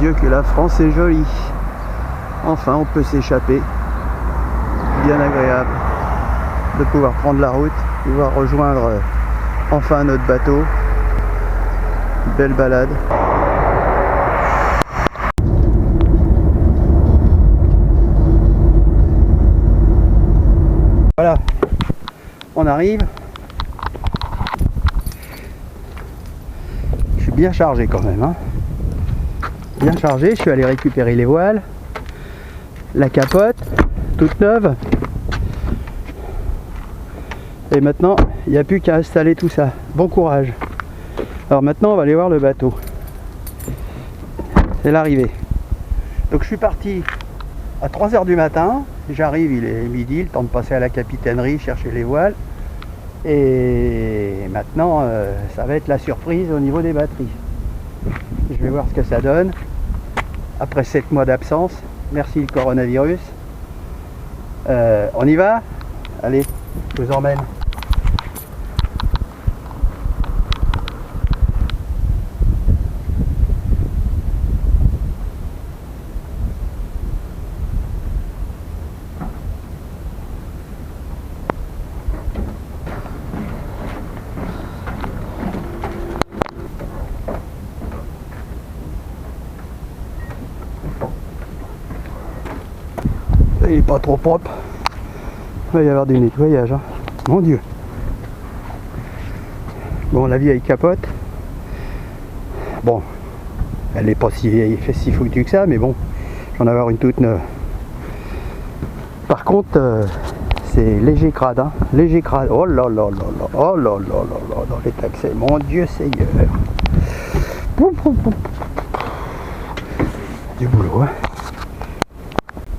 Dieu que la France est jolie. Enfin, on peut s'échapper. Bien agréable de pouvoir prendre la route, pouvoir rejoindre enfin notre bateau. Belle balade. Voilà, on arrive. Je suis bien chargé quand même, hein. Bien chargé, je suis allé récupérer les voiles, la capote, toute neuve. Et maintenant, il n'y a plus qu'à installer tout ça. Bon courage. Alors maintenant, on va aller voir le bateau. C'est l'arrivée. Donc je suis parti à 3 h du matin. J'arrive, il est midi, le temps de passer à la capitainerie, chercher les voiles. Et maintenant, ça va être la surprise au niveau des batteries. Je vais voir ce que ça donne. Après 7 mois d'absence, merci le coronavirus. On y va? Allez, je vous emmène. Il n'est pas trop propre. Il va y avoir du nettoyage, hein. Mon Dieu. Bon, la vieille capote. Bon, elle n'est pas si foutue que ça, mais bon, j'en ai avoir une toute neuve. Par contre, c'est léger crade, hein. Léger crade. Oh là là là là. Oh là là là là. Dans les taxis. Mon Dieu Seigneur. Du boulot, hein.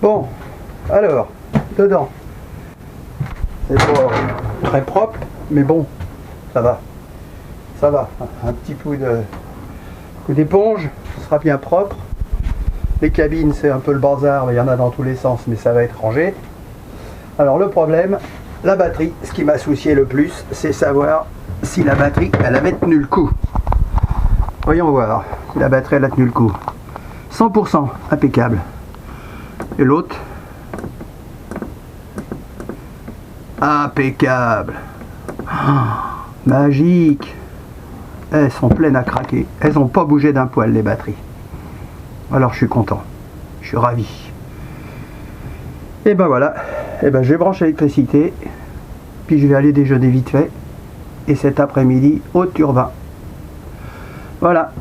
Bon. Alors, dedans, c'est pas très propre, mais bon, ça va. Ça va. Un petit coup d'éponge, ce sera bien propre. Les cabines, c'est un peu le bazar, il y en a dans tous les sens, mais ça va être rangé. Alors le problème, la batterie, ce qui m'a soucié le plus, c'est savoir si la batterie, elle avait tenu le coup. Voyons voir si la batterie, elle a tenu le coup. 100%, impeccable. Et l'autre, impeccable. Oh, magique. Elles sont pleines à craquer. Elles n'ont pas bougé d'un poil, les batteries. Alors je suis content. Je suis ravi. Et ben voilà. Et ben je vais brancher l'électricité. Puis je vais aller déjeuner vite fait. Et cet après-midi au turbin. Voilà.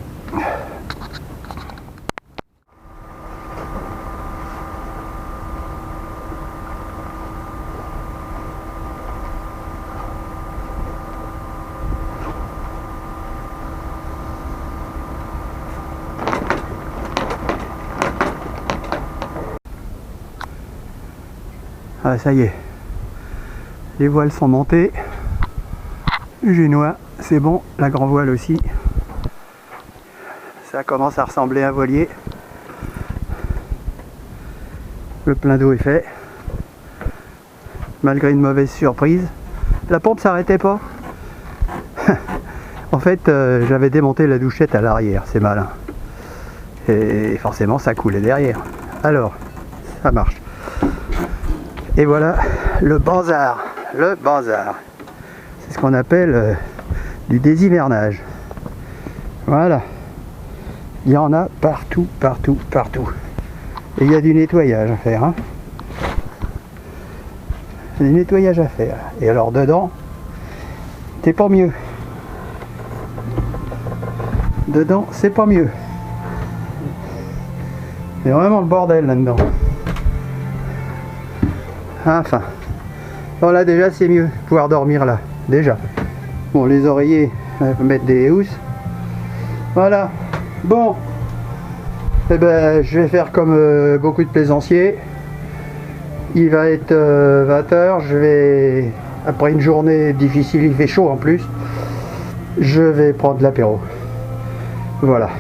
Ah, ça y est, les voiles sont montées, le génois c'est bon, la grand voile aussi, ça commence à ressembler à un voilier, le plein d'eau est fait, malgré une mauvaise surprise, la pompe s'arrêtait pas. En fait j'avais démonté la douchette à l'arrière, c'est malin, et forcément ça coulait derrière, alors ça marche. Et voilà le bazar, c'est ce qu'on appelle du déshivernage. Voilà, il y en a partout, partout, partout. Et il y a du nettoyage à faire, hein. Du nettoyage à faire. Et alors dedans, c'est pas mieux. Dedans, c'est pas mieux. C'est vraiment le bordel là-dedans. Enfin, bon là déjà c'est mieux, pouvoir dormir là, déjà. Bon, les oreillers, il faut mettre des housses. Voilà, bon, eh ben, je vais faire comme beaucoup de plaisanciers. Il va être 20 h, je vais, après une journée difficile, il fait chaud en plus, je vais prendre l'apéro. Voilà.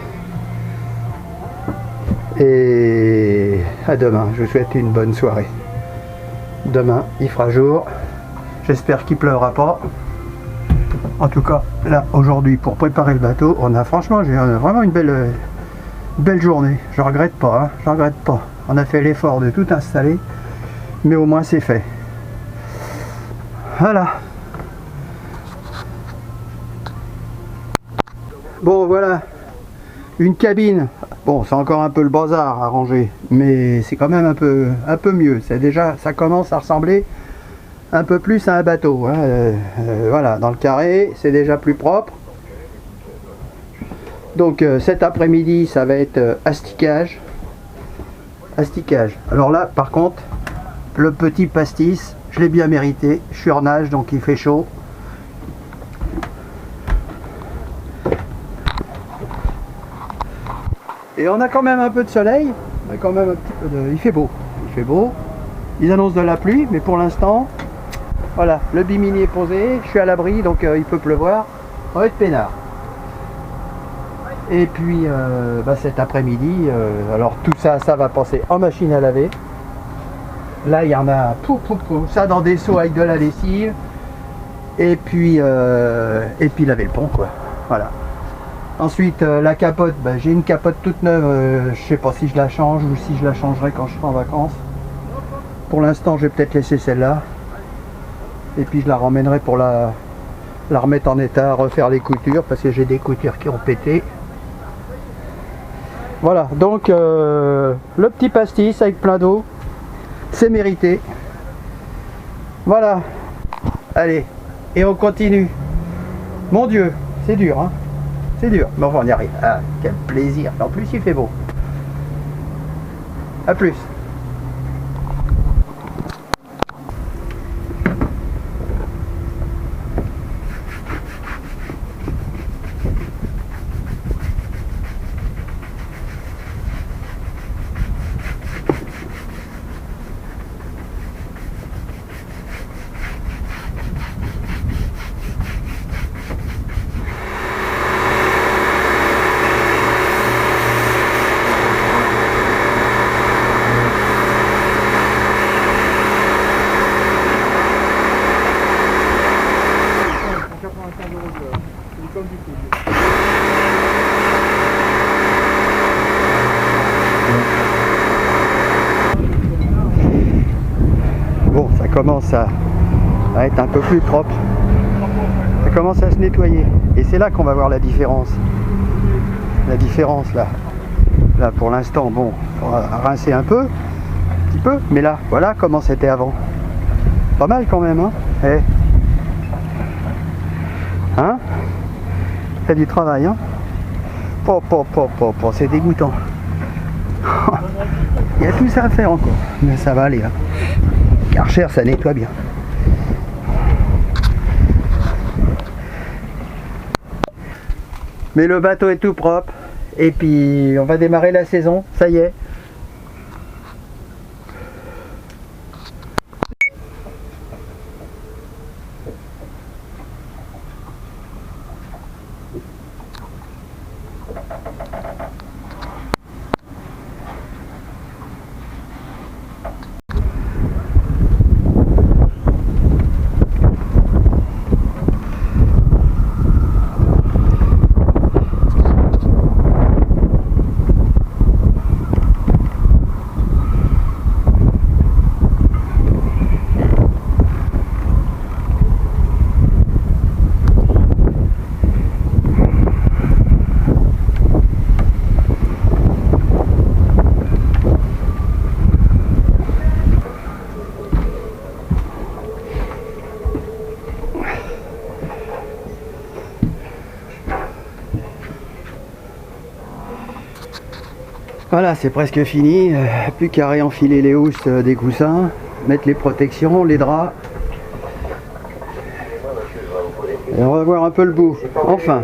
Et à demain, je vous souhaite une bonne soirée. Demain, il fera jour. J'espère qu'il pleuvra pas. En tout cas, là, aujourd'hui, pour préparer le bateau, on a franchement, j'ai vraiment une Belle journée, je regrette pas, hein, je regrette pas. On a fait l'effort de tout installer, mais au moins c'est fait. Voilà. Bon voilà, une cabine. Bon, c'est encore un peu le bazar à ranger, mais c'est quand même un peu mieux. C'est déjà, ça commence à ressembler un peu plus à un bateau. Hein. Voilà, dans le carré, c'est déjà plus propre. Donc cet après-midi, ça va être asticage. Asticage. Alors là, par contre, le petit pastis, je l'ai bien mérité. Je suis en nage, donc il fait chaud. Et on a quand même un peu de soleil. On a quand même un petit peu de... Il fait beau. Il fait beau. Ils annoncent de la pluie, mais pour l'instant, voilà, le bimini est posé. Je suis à l'abri, donc il peut pleuvoir. On va être peinard. Et puis cet après-midi, alors tout ça, ça va passer en machine à laver. Là, il y en a ça dans des seaux avec de la lessive. Et puis laver le pont, quoi. Voilà. Ensuite, la capote, j'ai une capote toute neuve. Je sais pas si je la change ou si je la changerai quand je serai en vacances. Pour l'instant, je vais peut-être laisser celle-là. Et puis je la ramènerai pour la remettre en état, refaire les coutures, parce que j'ai des coutures qui ont pété. Voilà, donc le petit pastis avec plein d'eau, c'est mérité. Voilà, allez, et on continue. Mon Dieu, c'est dur, hein, c'est dur, mais enfin on y arrive. Ah, quel plaisir, en plus il fait beau. A plus. Bon, ça commence à être un peu plus propre. Ça commence à se nettoyer. Et c'est là qu'on va voir la différence. La différence là. Là pour l'instant, bon, on va rincer un petit peu. Mais là, voilà comment c'était avant. Pas mal quand même, hein. Eh. Hein? C'est du travail, hein. C'est dégoûtant. Il y a tout ça à faire encore. Mais ça va aller, hein. Karcher, ça nettoie bien. Mais le bateau est tout propre. Et puis on va démarrer la saison, ça y est. Voilà, c'est presque fini. Plus qu'à réenfiler les housses des coussins, mettre les protections, les draps. Et on va voir un peu le bout. Enfin.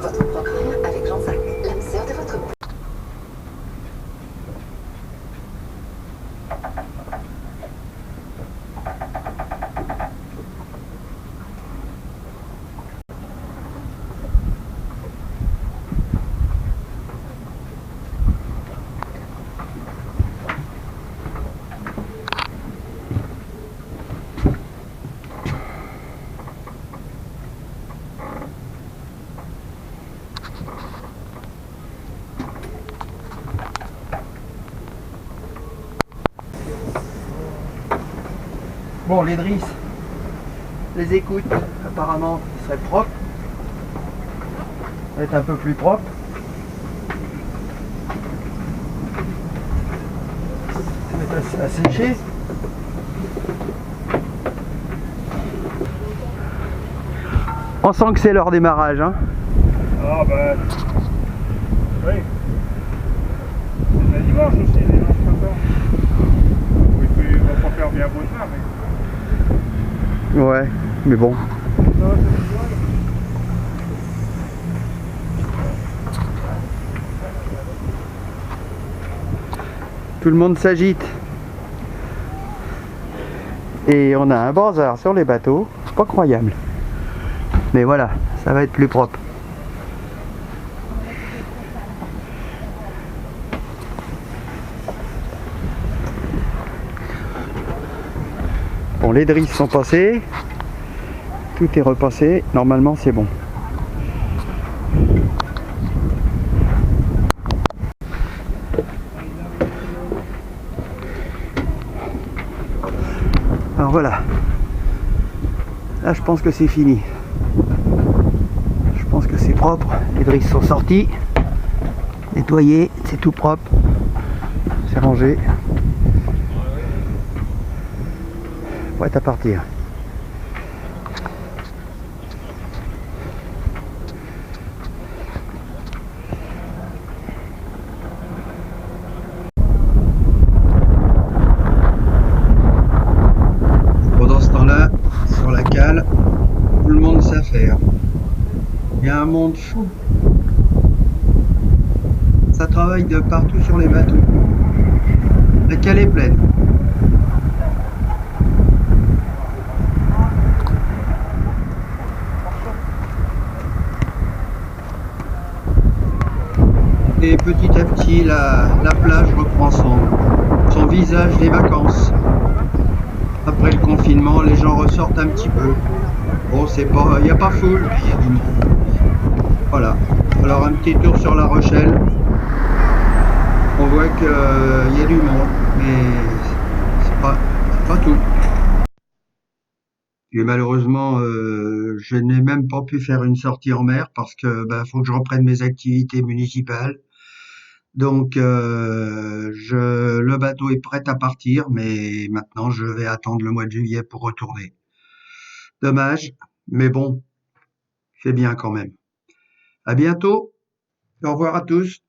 Votre programme avec Jean-Jacques, l'âme sœur de votre... Bon, les drisses, les écoutes, apparemment, ils seraient propres. Ça va être un peu plus propre. Ça va être à sécher. On sent que c'est leur démarrage, hein. Ah bah... Oui. C'est dimanche aussi, les dimanches matin. Oui, il va pas faire bien beau temps, mais... Ouais, mais bon. Ça va, c'est bien. Tout le monde s'agite. Et on a un bazar sur les bateaux, pas croyable. Mais voilà, ça va être plus propre. Bon, les drisses sont passées. Tout est repassé. Normalement, c'est bon. Alors voilà. Là, je pense que c'est fini. Je pense que c'est propre. Les drisses sont sorties. Nettoyées. C'est tout propre. C'est rangé. Prêt à partir. Pendant ce temps-là, sur la cale, tout le monde s'affaire. Il y a un monde fou. Ça travaille de partout sur les bateaux. La cale est pleine. Et petit à petit, la plage reprend son visage des vacances. Après le confinement, les gens ressortent un petit peu. Bon, c'est pas, il n'y a pas foule, mais il y a du monde. Voilà. Alors un petit tour sur La Rochelle. On voit qu'il y a du monde, mais c'est pas tout. Et malheureusement, je n'ai même pas pu faire une sortie en mer parce que faut que je reprenne mes activités municipales. Donc, le bateau est prêt à partir, mais maintenant je vais attendre le mois de juillet pour retourner. Dommage, mais bon, c'est bien quand même. À bientôt. Au revoir à tous.